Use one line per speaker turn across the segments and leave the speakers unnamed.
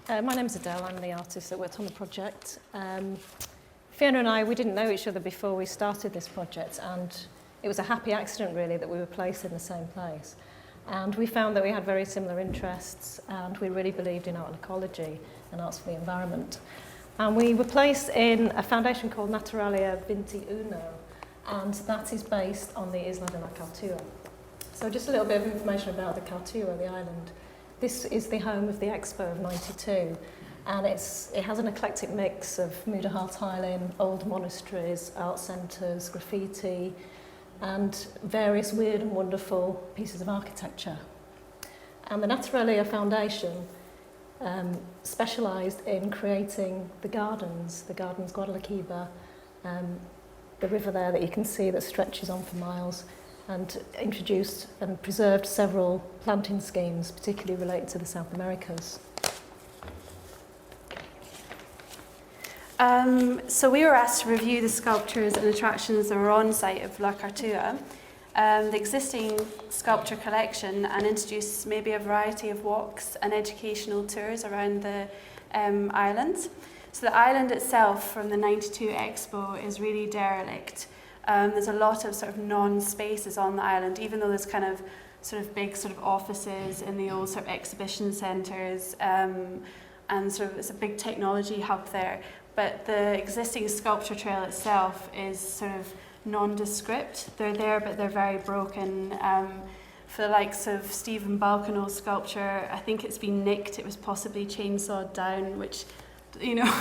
My name's Adele, I'm the artist that worked on the project. Fiona and I, we didn't know each other before we started this project, and it was a happy accident really that we were placed in the same place. And we found that we had very similar interests, and we really believed in art and ecology and arts for the environment. And we were placed in a foundation called Naturalia 21, and that is based on the Isla de la Cartua. So just a little bit of information about the Cartua, the island. This is the home of the Expo of '92, and it has an eclectic mix of Mudajar tiling, old monasteries, art centres, graffiti, and various weird and wonderful pieces of architecture. And the Naturalia Foundation specialised in creating the gardens Guadalaquiva, the river there that you can see that stretches on for miles, and introduced and preserved several planting schemes, particularly related to the South Americas.
So we were asked to review the sculptures and attractions that were on site of La Cartua, the existing sculpture collection, and introduce maybe a variety of walks and educational tours around the island. So the island itself from the '92 Expo is really derelict. There's a lot of sort of non-spaces on the island, even though there's kind of sort of big sort of offices in the old sort of exhibition centres, and sort of it's a big technology hub there. But the existing sculpture trail itself is sort of nondescript. They're there, but they're very broken. For the likes of Stephen Balcano's sculpture, I think it's been nicked. It was possibly chainsawed down, which, you know,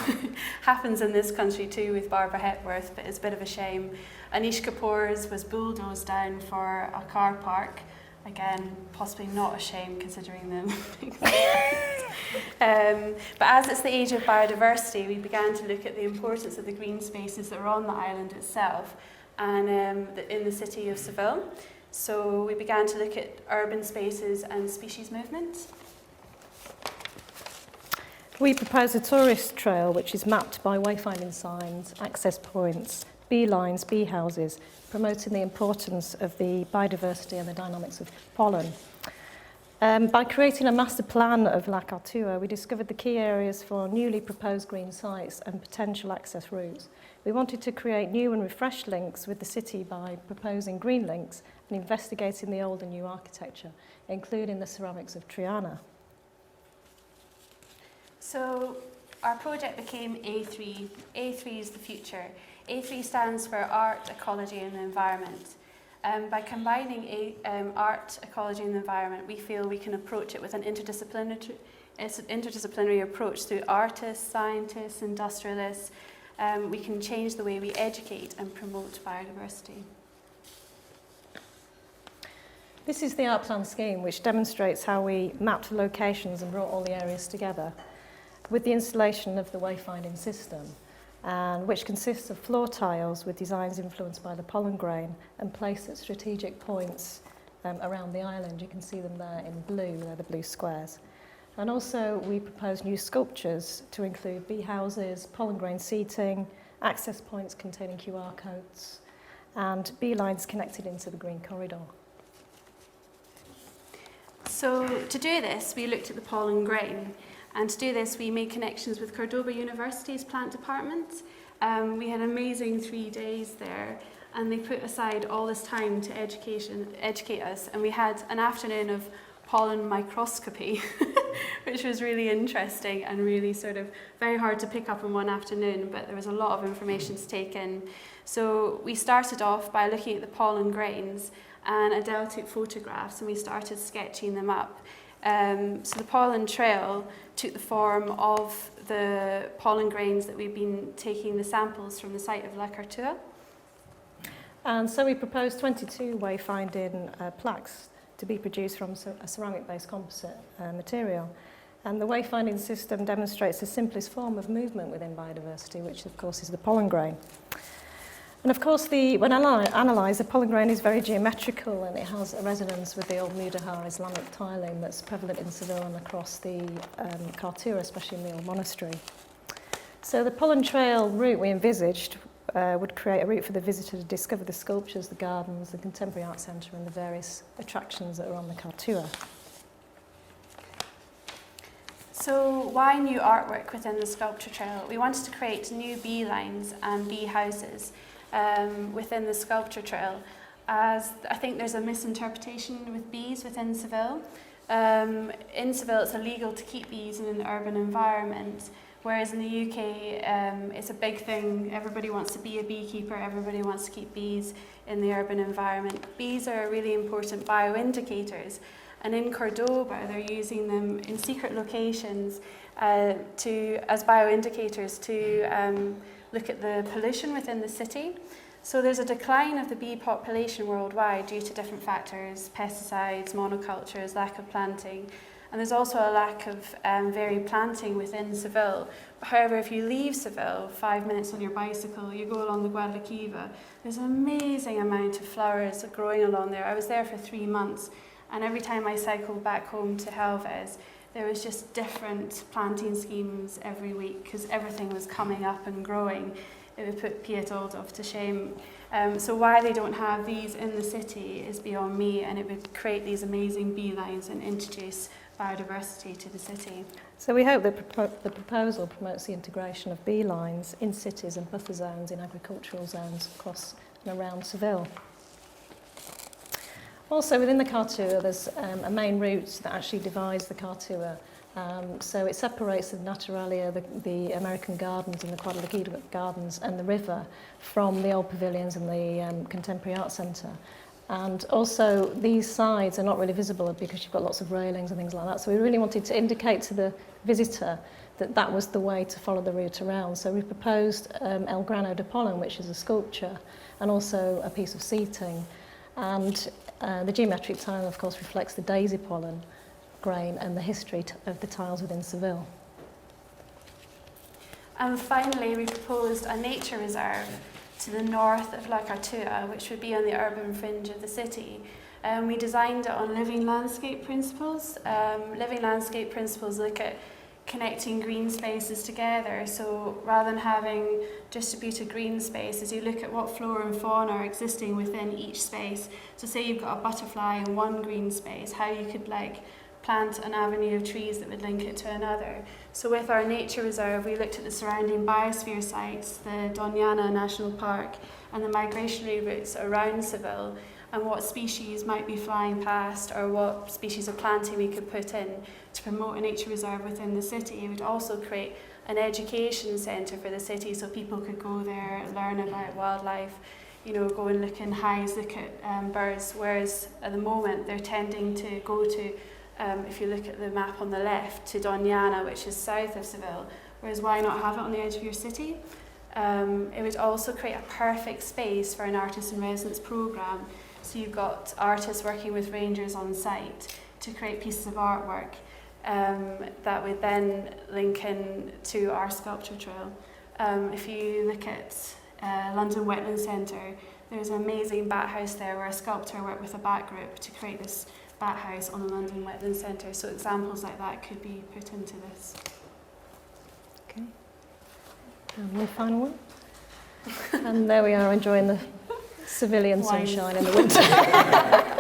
happens in this country too with Barbara Hepworth, but it's a bit of a shame. Anish Kapoor's was bulldozed down for a car park. Again, possibly not a shame considering them. But as it's the age of biodiversity, we began to look at the importance of the green spaces that are on the island itself and in the city of Seville. So we began to look at urban spaces and species movement.
We propose a tourist trail which is mapped by wayfinding signs, access points, bee lines, bee houses, promoting the importance of the biodiversity and the dynamics of pollen. By creating a master plan of La Cartua, we discovered the key areas for newly proposed green sites and potential access routes. We wanted to create new and refreshed links with the city by proposing green links and investigating the old and new architecture, including the ceramics of Triana.
So our project became A3. A3 is the future. A3 stands for Art, Ecology and the Environment. By combining art, ecology and the environment, we feel we can approach it with an interdisciplinary approach through artists, scientists, industrialists. We can change the way we educate and promote biodiversity.
This is the art plan scheme, which demonstrates how we mapped the locations and brought all the areas together with the installation of the wayfinding system, and which consists of floor tiles with designs influenced by the pollen grain and placed at strategic points around the island. You can see them there in blue, they're the blue squares. And also we propose new sculptures to include bee houses, pollen grain seating, access points containing QR codes, and bee lines connected into the green corridor.
So to do this, we looked at the pollen grain. And to do this, we made connections with Cordoba University's plant department. We had an amazing 3 days there, and they put aside all this time to educate us. And we had an afternoon of pollen microscopy, which was really interesting and really sort of very hard to pick up in one afternoon, but there was a lot of information to take in. So we started off by looking at the pollen grains, and Adele took photographs, and we started sketching them up. So the pollen trail took the form of the pollen grains that we've been taking the samples from the site of La Cartua.
And so we proposed 22 wayfinding plaques to be produced from a ceramic-based composite material. And the wayfinding system demonstrates the simplest form of movement within biodiversity, which of course is the pollen grain. And of course, when analysed, the pollen grain is very geometrical, and it has a resonance with the old Mudajar Islamic tiling that's prevalent in Seville and across the Cartua, especially in the old monastery. So the pollen trail route we envisaged would create a route for the visitor to discover the sculptures, the gardens, the contemporary art centre, and the various attractions that are on the Cartua.
So why new artwork within the sculpture trail? We wanted to create new bee lines and bee houses within the sculpture trail, as I think there's a misinterpretation with bees within Seville. In Seville, it's illegal to keep bees in an urban environment, whereas in the UK, it's a big thing. Everybody wants to be a beekeeper, everybody wants to keep bees in the urban environment. Bees are really important bioindicators, and in Cordoba, they're using them in secret locations as bioindicators to look at the pollution within the city. So there's a decline of the bee population worldwide due to different factors: pesticides, monocultures, lack of planting, and there's also a lack of varied planting within Seville. However, if you leave Seville, 5 minutes on your bicycle, you go along the Guadalquivir, there's an amazing amount of flowers growing along there. I was there for 3 months, and every time I cycled back home to Helvez, there was just different planting schemes every week because everything was coming up and growing. It would put Piet Oldhoff to shame. So why they don't have these in the city is beyond me, and it would create these amazing bee lines and introduce biodiversity to the city.
So we hope that the proposal promotes the integration of bee lines in cities and buffer zones in agricultural zones across and around Seville. Also within the Cartua, there's a main route that actually divides the Cartua. So it separates the Naturalia, the American Gardens and the Guadalquivir Gardens and the river from the old pavilions and the Contemporary Art Centre. And also these sides are not really visible because you've got lots of railings and things like that. So we really wanted to indicate to the visitor that that was the way to follow the route around. So we proposed El Grano de Pollen, which is a sculpture, and also a piece of seating. And the geometric tile, of course, reflects the daisy pollen grain and the history of the tiles within Seville.
And finally, we proposed a nature reserve to the north of La Cartua, which would be on the urban fringe of the city. We designed it on living landscape principles. Living landscape principles look at connecting green spaces together. So rather than having distributed green spaces, you look at what flora and fauna are existing within each space. So say you've got a butterfly in one green space, how you could plant an avenue of trees that would link it to another. So with our nature reserve, we looked at the surrounding biosphere sites, the Doñana National Park, and the migratory routes around Seville, and what species might be flying past or what species of planting we could put in to promote a nature reserve within the city. It would also create an education centre for the city so people could go there, learn about wildlife, go and look in hives, look at birds, whereas at the moment they're tending to go to, if you look at the map on the left, to Doñana, which is south of Seville, whereas why not have it on the edge of your city? It would also create a perfect space for an artist in residence programme. So you've got artists working with rangers on site to create pieces of artwork that would then link in to our sculpture trail. If you look at London Wetland Centre, there's an amazing bat house there where a sculptor worked with a bat group to create this bat house on the London Wetland Centre. So examples like that could be put into this.
Okay. And the final one. And there we are enjoying the civilian sunshine in the winter.